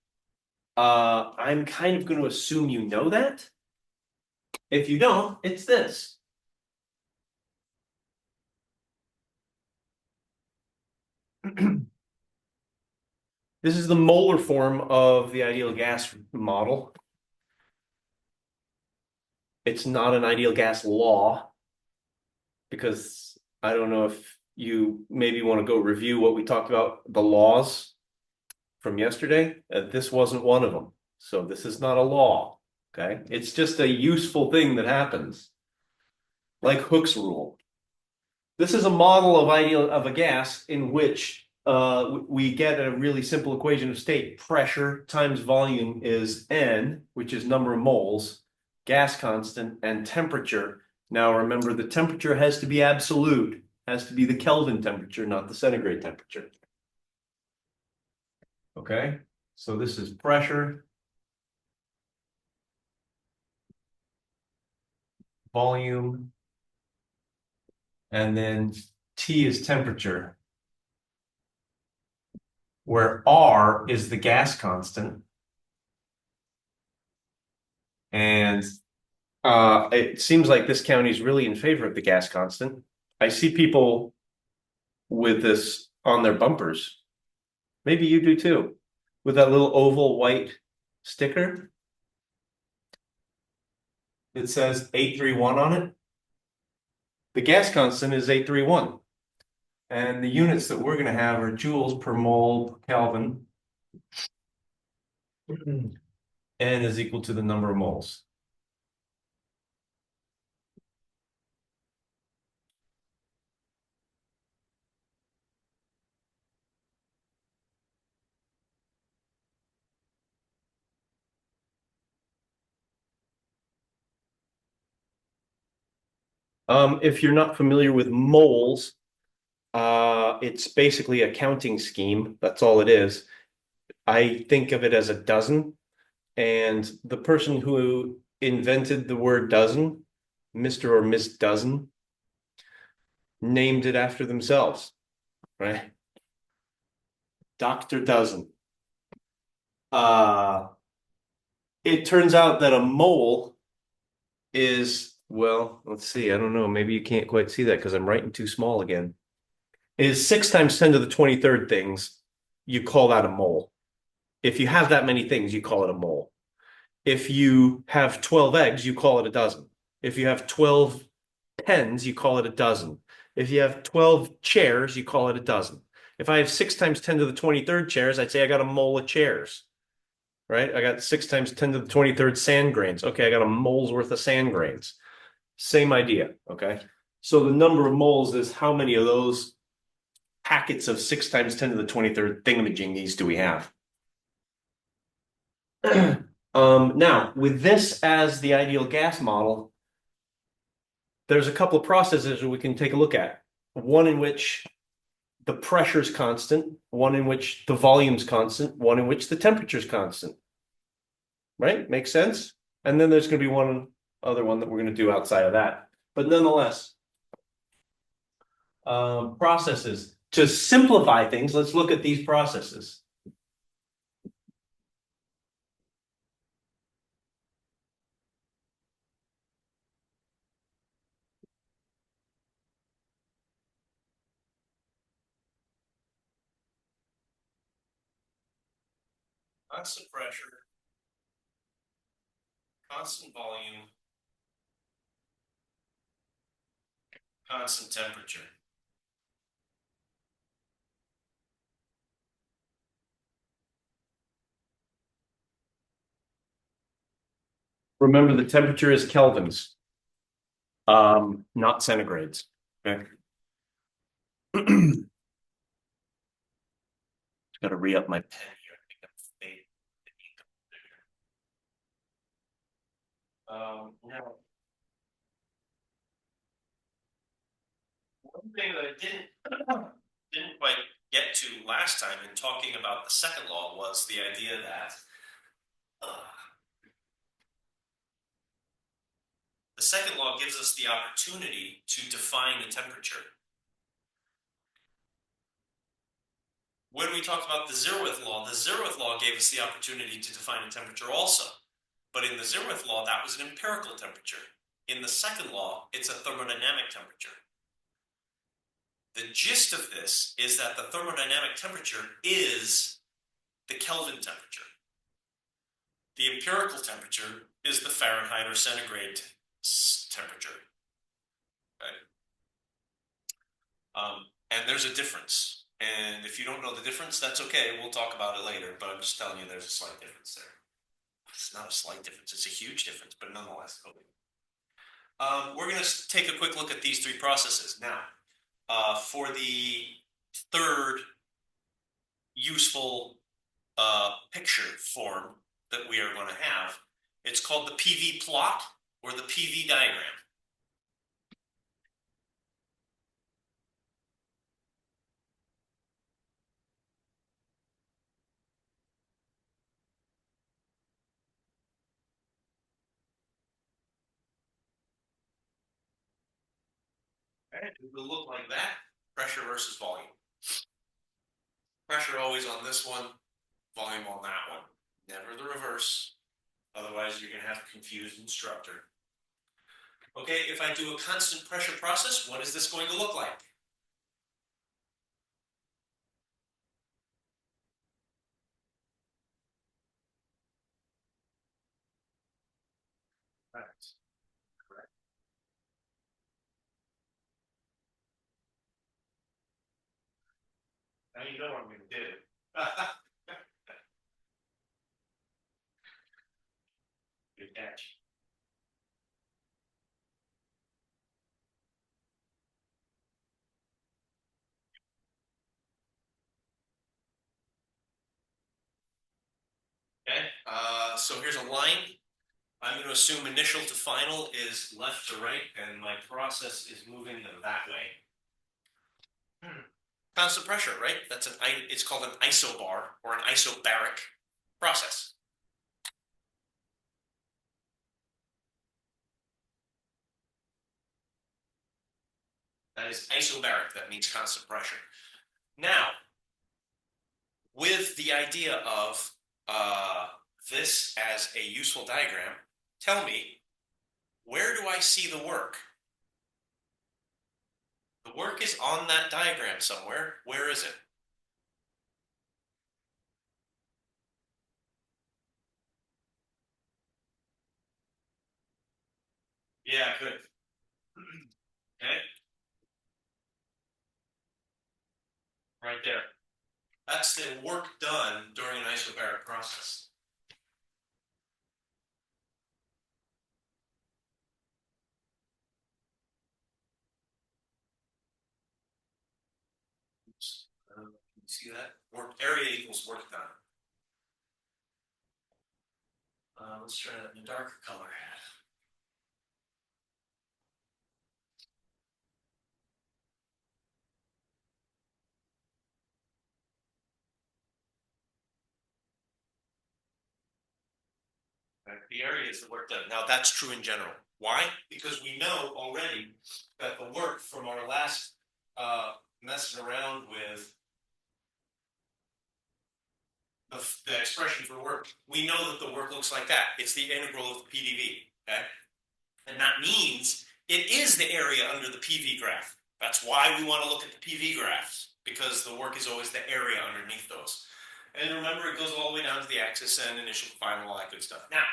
Speaker 2: I'm kind of going to assume you know that. If you don't, it's this. This is the molar form of the ideal gas model. It's not an ideal gas law because I don't know if you maybe want to go review what we talked about, the laws from yesterday. This wasn't one of them. So this is not a law. Okay. It's just a useful thing that happens, like Hooke's rule. This is a model of a gas in which we get a really simple equation of state. Pressure times volume is N, which is number of moles, gas constant, and temperature. Now remember, the temperature has to be absolute, has to be the Kelvin temperature, not the centigrade temperature. Okay, so this is pressure, volume, and then T is temperature, where R is the gas constant. And it seems like this county is really in favor of the gas constant. I see people with this on their bumpers. Maybe you do too, with that little oval white sticker. It says 831 on it. The gas constant is 831. And the units that we're going to have are joules per mole per Kelvin. N is equal to the number of moles. If you're not familiar with moles, it's basically a counting scheme. That's all it is. I think of it as a dozen. And the person who invented the word dozen, Mr. or Miss Dozen, named it after themselves, right? Dr. Dozen. It turns out that a mole is, well, let's see. I don't know. Maybe you can't quite see that because I'm writing too small again. Is 6 times 10 to the 23rd things. You call that a mole. If you have that many things, you call it a mole. If you have 12 eggs, you call it a dozen. If you have 12 pens, you call it a dozen. If you have 12 chairs, you call it a dozen. If I have 6 times 10 to the 23rd chairs, I'd say I got a mole of chairs, right? I got 6 times 10 to the 23rd sand grains. Okay, I got a mole's worth of sand grains. Same idea, okay? So the number of moles is how many of those packets of 6 times 10 to the 23rd thingamajiggies do we have? Now, with this as the ideal gas model, there's a couple of processes that we can take a look at. One in which the pressure is constant, one in which the volume is constant, one in which the temperature is constant. Right? Makes sense? And then there's going to be one other one that we're going to do outside of that. But nonetheless, processes. To simplify things, let's look at these processes.
Speaker 1: Constant pressure, constant volume, constant temperature.
Speaker 2: Remember, the temperature is kelvins, not centigrades. Okay. Got to re-up my pen here. Now, one thing that I didn't quite get to last time in talking about the second law was the idea that the second law gives us the opportunity to define the temperature. When we talked about the zeroth law gave us the opportunity to define a temperature also. But in the zeroth law, that was an empirical temperature. In the second law, it's a thermodynamic temperature. The gist of this is that the thermodynamic temperature is the Kelvin temperature. The empirical temperature is the Fahrenheit or centigrade temperature. Okay? And there's a difference. And if you don't know the difference, that's okay. We'll talk about it later. But I'm just telling you there's a slight difference there. It's not a slight difference. It's a huge difference, but nonetheless. We're going to take a quick look at these three processes. Now, for the third useful picture form that we are going to have, it's called the PV plot or the PV diagram. Okay, it will look like that, pressure versus volume. Pressure always on this one, volume on that one. Never the reverse. Otherwise, you're going to have a confused instructor. Okay, if I do a constant pressure process, what is this going to look like? Right. Correct. Now you know what I'm going to do. Good catch. Okay, so here's a line. I'm going to assume initial to final is left to right, and my process is moving them that way. Constant pressure, right? It's called an isobar or an isobaric process. That is isobaric. That means constant pressure. Now, with the idea of this as a useful diagram, tell me, where do I see the work? The work is on that diagram somewhere. Where is it? Yeah, good. Okay.
Speaker 1: right there. That's the work done during an isobaric process. Oops. Can you see that? Work area equals work done. Let's try that in a darker color. Right? The area is the work done. Now that's true in general. Why? Because we know already that the work from our last messing around with the expression for work, we know that the work looks like that. It's the integral of the PDV. Okay? And that means it is the area under the PV graph. That's why we want to look at the PV graphs, because the work is always the area underneath those. And remember, it goes all the way down to the axis and initial, final, all that good stuff. Now,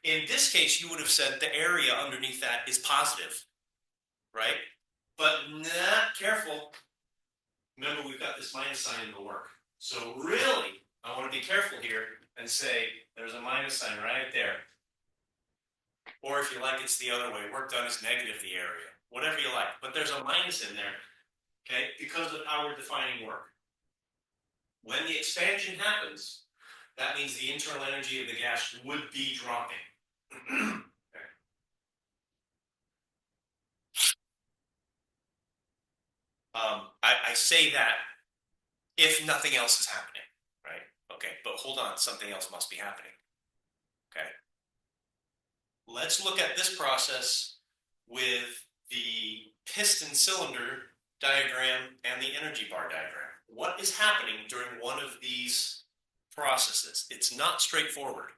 Speaker 1: in this case, you would have said the area underneath that is positive, right? But not careful. Remember, we've got this minus sign in the work. So really, I want to be careful here and say there's a minus sign right there. Or if you like, it's the other way. Work done is negative the area. Whatever you like. But there's a minus in there, okay, because of how we're defining work. When the expansion happens, that means the internal energy of the gas would be dropping. Okay. I say that if nothing else is happening, right? Okay, but hold on, something else must be happening. Okay. Let's look at this process with the piston cylinder diagram and the energy bar diagram. What is happening during one of these processes? It's not straightforward.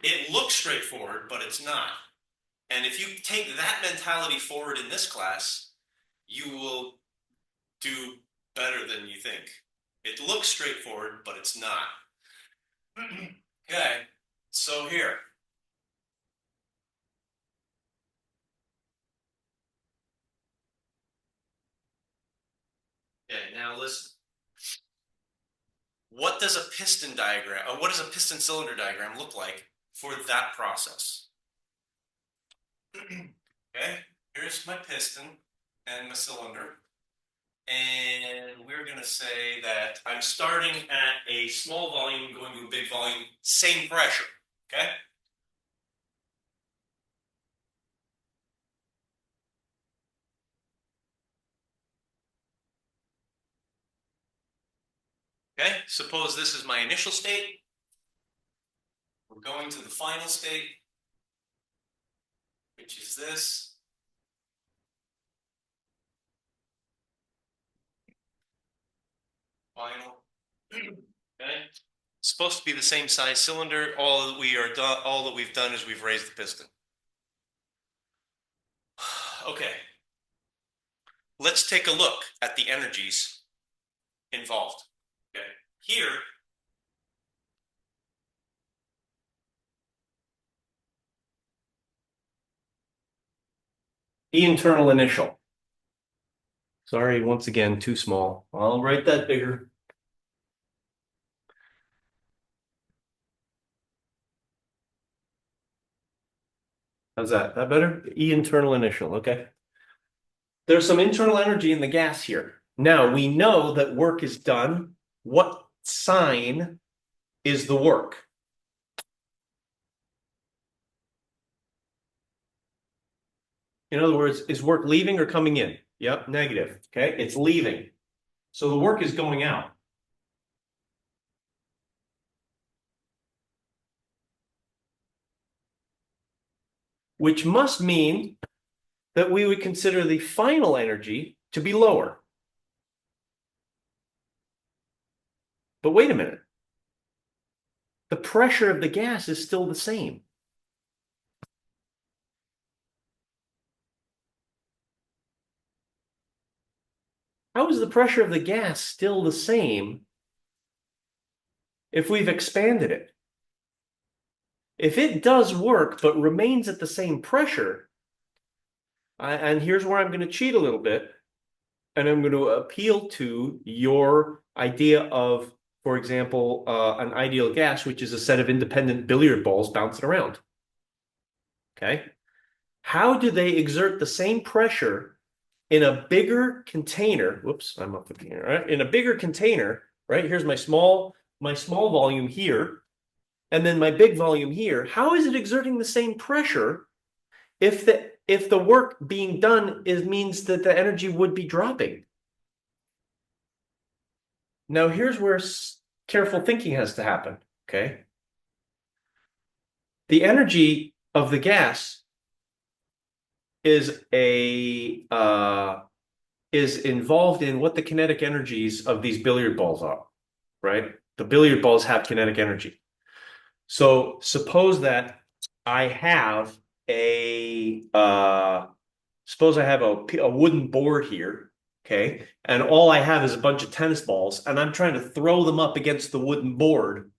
Speaker 1: It looks straightforward, but it's not. And if you take that mentality forward in this class, you will do better than you think. It looks straightforward, but it's not. Okay, so here. Okay, now listen. What does a piston diagram, or what does a piston cylinder diagram look like for that process? Okay, here's my piston and my cylinder. And we're going to say that I'm starting at a small volume, going to a big volume, same pressure. Okay? Okay, suppose this is my initial state. We're going to the final state, which is this. Final. Okay. It's supposed to be the same size cylinder. All that we've done is we've raised the piston. Okay. Let's take a look at the energies involved. Okay. Here, E internal initial. Sorry, once again, too small. I'll write that bigger. How's that? That better? E internal initial, okay. There's some internal energy in the gas here. Now, we know that work is done. What sign is the work? In other words, is work leaving or coming in? Yep, negative. Okay, it's leaving. So the work is going out. Which must mean that we would consider the final energy to be lower. But wait a minute. The pressure of the gas is still the same. How is the pressure of the gas still the same if we've expanded it? If it does work but remains at the same pressure, and here's where I'm going to cheat a little bit.
Speaker 2: and I'm going to appeal to your idea of, for example, an ideal gas, which is a set of independent billiard balls bouncing around. Okay. How do they exert the same pressure in a bigger container? Whoops, I'm up the here, right? In a bigger container, right? Here's my small volume here, and then my big volume here. How is it exerting the same pressure if the work being done means that the energy would be dropping? Now, here's where careful thinking has to happen. Okay. The energy of the gas is is involved in what the kinetic energies of these billiard balls are, right? The billiard balls have kinetic energy. So suppose that I have suppose I have a wooden board here, okay, and all I have is a bunch of tennis balls, and I'm trying to throw them up against the wooden board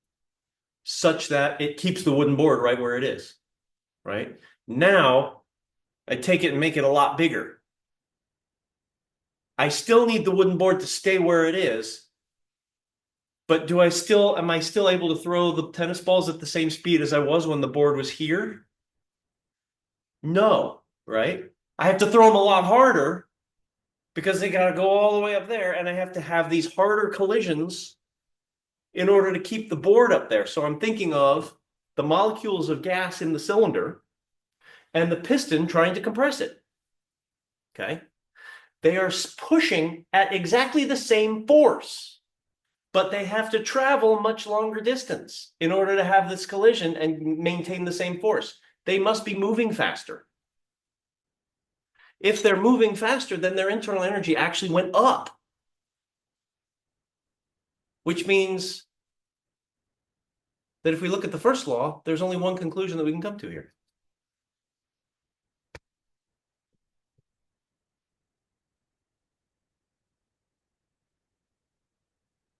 Speaker 2: such that it keeps the wooden board right where it is, right? Now I take it and make it a lot bigger. I still need the wooden board to stay where it is, but am I still able to throw the tennis balls at the same speed as I was when the board was here? No, right? I have to throw them a lot harder because they got to go all the way up there, and I have to have these harder collisions in order to keep the board up there. So I'm thinking of the molecules of gas in the cylinder and the piston trying to compress it. Okay. They are pushing at exactly the same force, but they have to travel a much longer distance in order to have this collision and maintain the same force. They must be moving faster. If they're moving faster, then their internal energy actually went up, which means that if we look at the first law, there's only one conclusion that we can come to here.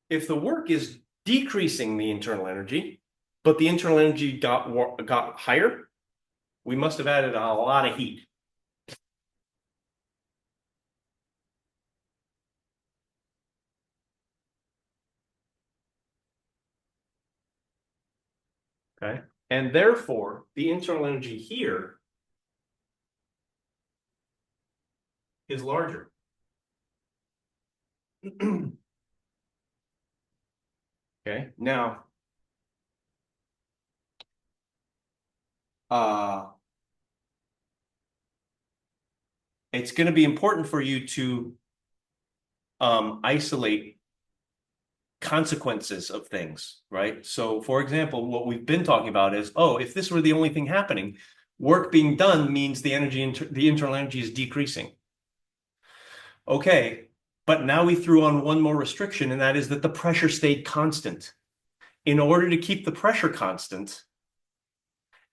Speaker 2: If the work is decreasing the internal energy, but the internal energy got higher, we must have added a lot of heat. Okay. And therefore, the internal energy here is larger. Okay. Now, it's going to be important for you to isolate consequences of things, right? So, for example, what we've been talking about is, oh, if this were the only thing happening, work being done means the internal energy is decreasing. Okay, but now we threw on one more restriction, and that is that the pressure stayed constant. In order to keep the pressure constant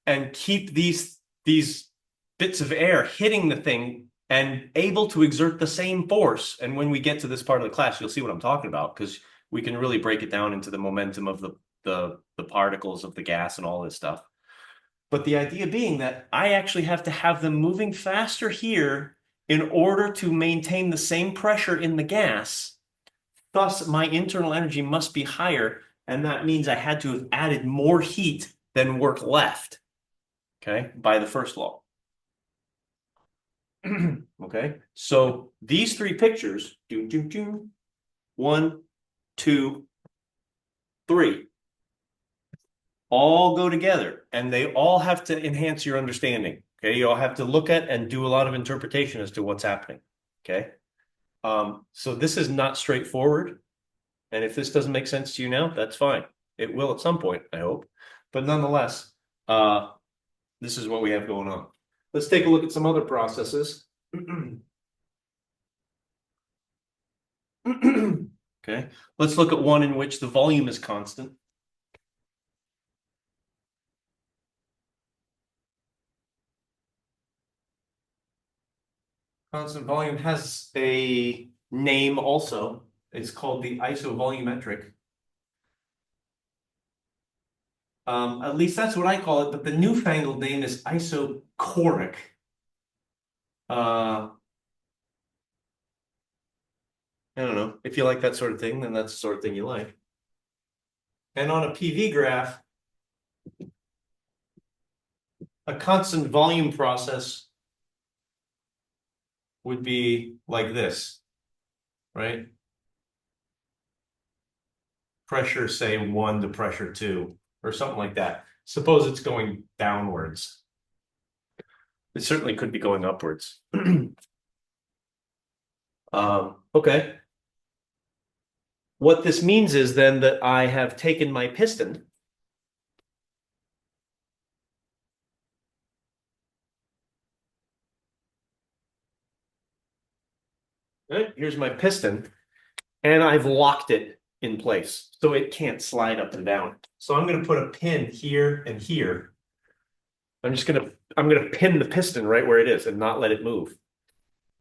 Speaker 2: and keep these bits of air hitting the thing and able to exert the same force, and when we get to this part of the class, you'll see what I'm talking about, because we can really break it down into the momentum of the particles of the gas and all this stuff. But the idea being that I actually have to have them moving faster here in order to maintain the same pressure in the gas. Thus, my internal energy must be higher, and that means I had to have added more heat than work left, okay, by the first law. Okay, so these three pictures, 1, 2, 3, all go together, and they all have to enhance your understanding. Okay, you all have to look at and do a lot of interpretation as to what's happening. Okay, so this is not straightforward, and if this doesn't make sense to you now, that's fine. It will at some point, I hope. But nonetheless, this is what we have going on. Let's take a look at some other processes. Okay, let's look at one in which the volume is constant. Constant volume has a name also. It's called the isovolumetric. At least that's what I call it, but the newfangled name is isochoric. I don't know. If you like that sort of thing, then that's the sort of thing you like. And on a PV graph, a constant volume process would be like this, right? Pressure, say 1 to pressure 2, or something like that. Suppose it's going downwards. It certainly could be going upwards. Okay. What this means is then that I have taken my piston. Right, here's my piston, and I've locked it in place so it can't slide up and down. So I'm going to put a pin here and here. I'm going to pin the piston right where it is and not let it move.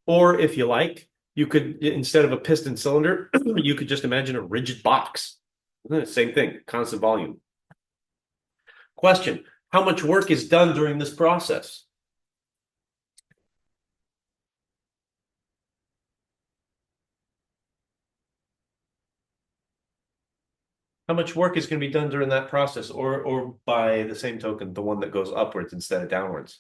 Speaker 2: Or if you like, you could, instead of a piston cylinder, you could just imagine a rigid box. Same thing, constant volume. Question, how much work is done during this process? How much work is going to be done during that process, or by the same token, the one that goes upwards instead of downwards?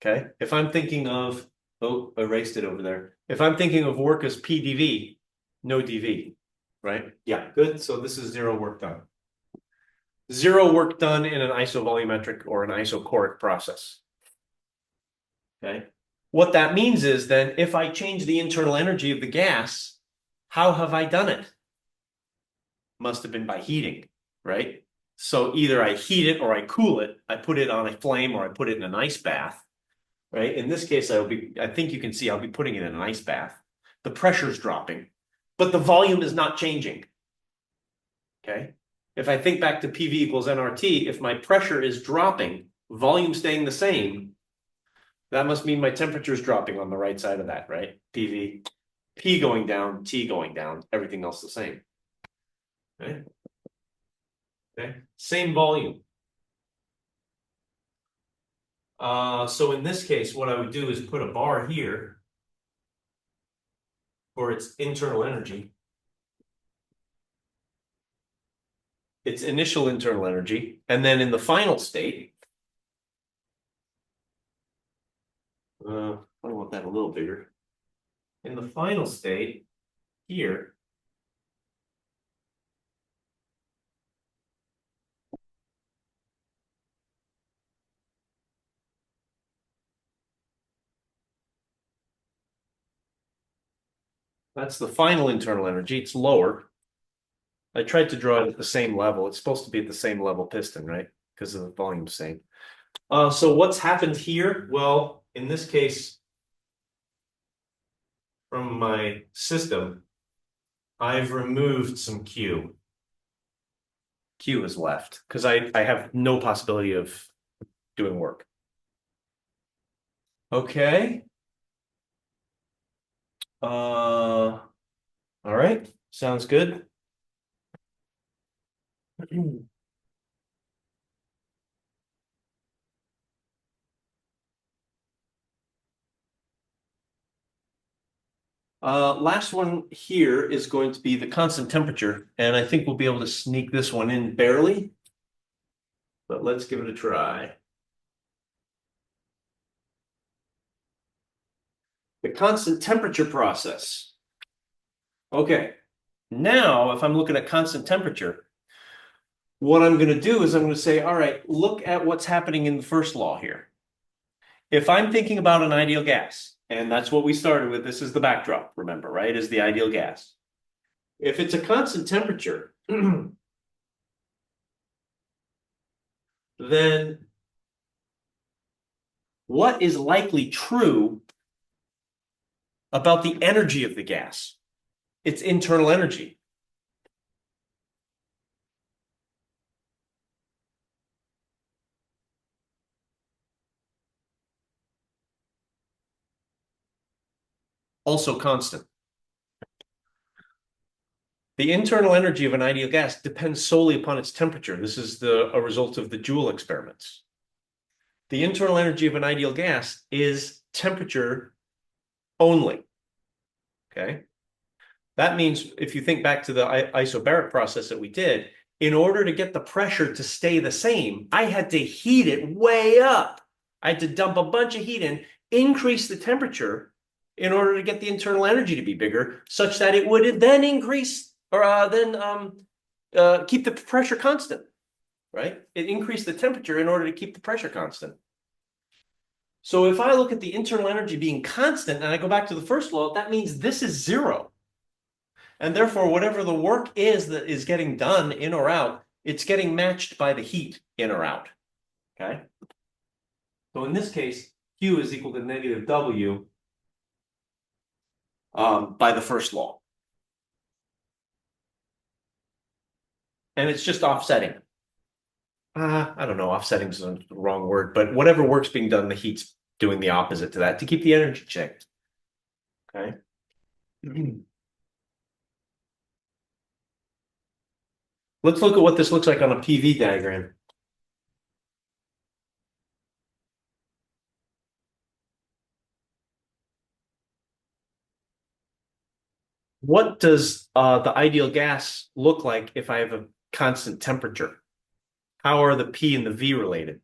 Speaker 2: Okay, if I'm thinking of, oh, erased it over there. If I'm thinking of work as PdV, no dV, right? Yeah, good. So this is zero work done. Zero work done in an isovolumetric or an isochoric process. Okay. What that means is then if I change the internal energy of the gas, how have I done it? Must have been by heating, right? So either I heat it or I cool it. I put it on a flame or I put it in an ice bath, right? In this case, I think you can see I'll be putting it in an ice bath. The pressure's dropping, but the volume is not changing. Okay. If I think back to PV equals nRT, if my pressure is dropping, volume staying the same, that must mean my temperature is dropping on the right side of that, right? PV, P going down, T going down, everything else the same. Okay. Okay. Same volume. So in this case, what I would do is put a bar here for its internal energy. Its initial internal energy, and then in the final state, I want that a little bigger. In the final state, here, that's the final internal energy. It's lower. I tried to draw it at the same level. It's supposed to be at the same level piston, right? Because of the volume same. So what's happened here? Well, in this case, from my system, I've removed some Q. Q is left because I have no possibility of doing work. Okay. All right. Sounds good. Last one here is going to be the constant temperature, and I think we'll be able to sneak this one in barely, but let's give it a try. The constant temperature process. Okay, now if I'm looking at constant temperature, what I'm going to do is I'm going to say, all right, look at what's happening in the first law here. If I'm thinking about an ideal gas, and that's what we started with, this is the backdrop, remember, right, is the ideal gas. If it's a constant temperature, then what is likely true about the energy of the gas? Its internal energy. Also constant. The internal energy of an ideal gas depends solely upon its temperature. This is a result of the Joule experiments. The internal energy of an ideal gas is temperature only. Okay. That means if you think back to the isobaric process that we did, in order to get the pressure to stay the same, I had to heat it way up. I had to dump a bunch of heat in, increase the temperature in order to get the internal energy to be bigger, such that it would then increase or keep the pressure constant, right? It increased the temperature in order to keep the pressure constant. So if I look at the internal energy being constant and I go back to the first law, that means this is zero. And therefore, whatever the work is that is getting done in or out, it's getting matched by the heat in or out. Okay. So in this case, Q is equal to negative W by the first law. And it's just offsetting. I don't know, offsetting is the wrong word, but whatever work's being done, the heat's doing the opposite to that to keep the energy checked. Okay. Let's look at what this looks like on a PV diagram. What does the ideal gas look like if I have a constant temperature? How are the P and the V related?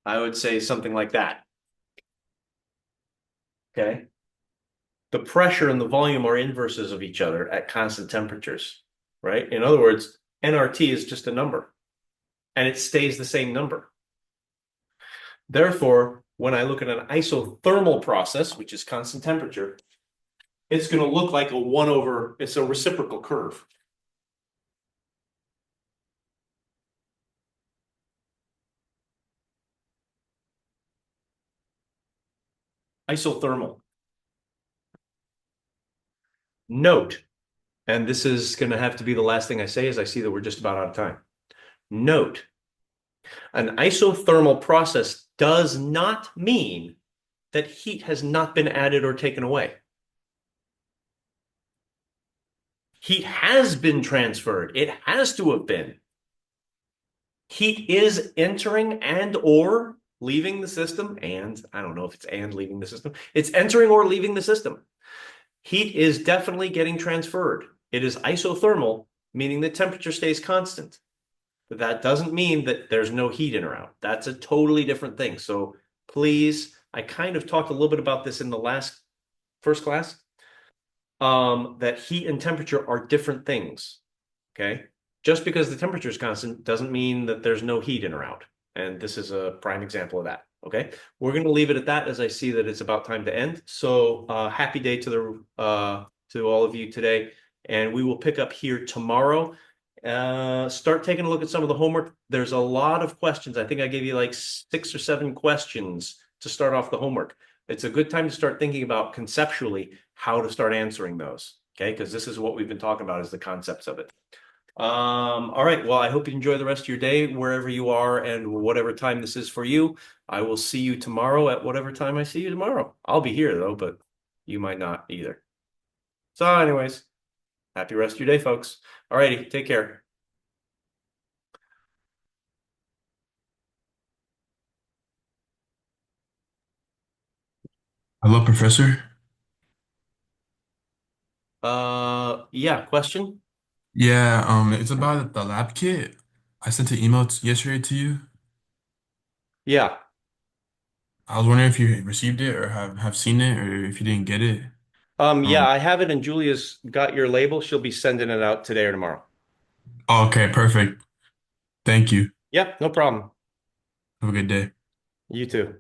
Speaker 2: I would say something like that. Okay. The pressure and the volume are inverses of each other at constant temperatures, right? In other words, nRT is just a number and it stays the same number. Therefore, when I look at an isothermal process, which is constant temperature, it's going to look like a one over, it's a reciprocal curve. Isothermal. Note, and this is going to have to be the last thing I say as I see that we're just about out of time. Note, an isothermal process does not mean that heat has not been added or taken away. Heat has been transferred. It has to have been. Heat is entering and or leaving the system. And I don't know if it's and leaving the system. It's entering or leaving the system. Heat is definitely getting transferred. It is isothermal, meaning the temperature stays constant. But that doesn't mean that there's no heat in or out. That's a totally different thing. So please, I kind of talked a little bit about this in the first class, that heat and temperature are different things. Okay. Just because the temperature is constant doesn't mean that there's no heat in or out. And this is a prime example of that. Okay. We're going to leave it at that as I see that it's about time to end. So happy day to all of you today. And we will pick up here tomorrow. Start taking a look at some of the homework. There's a lot of questions. I think I gave you like 6 or 7 questions to start off the homework. It's a good time to start thinking about conceptually how to start answering those. Okay, because this is what we've been talking about is the concepts of it. All right. Well, I hope you enjoy the rest of your day wherever you are and whatever time this is for you. I will see you tomorrow at whatever time I see you tomorrow. I'll be here though, but you might not either. So anyways, happy rest of your day, folks. All righty. Take care.
Speaker 3: Hello, Professor.
Speaker 2: Yeah, question?
Speaker 3: Yeah, it's about the lab kit. I sent an email yesterday to you.
Speaker 2: Yeah.
Speaker 3: I was wondering if you received it or have seen it or if you didn't get it.
Speaker 2: Yeah,
Speaker 3: Um,
Speaker 2: I have it and Julia's got your label. She'll be sending it out today or tomorrow.
Speaker 3: okay, perfect. Thank you.
Speaker 2: Yep, no problem.
Speaker 3: Have a good day.
Speaker 2: You too.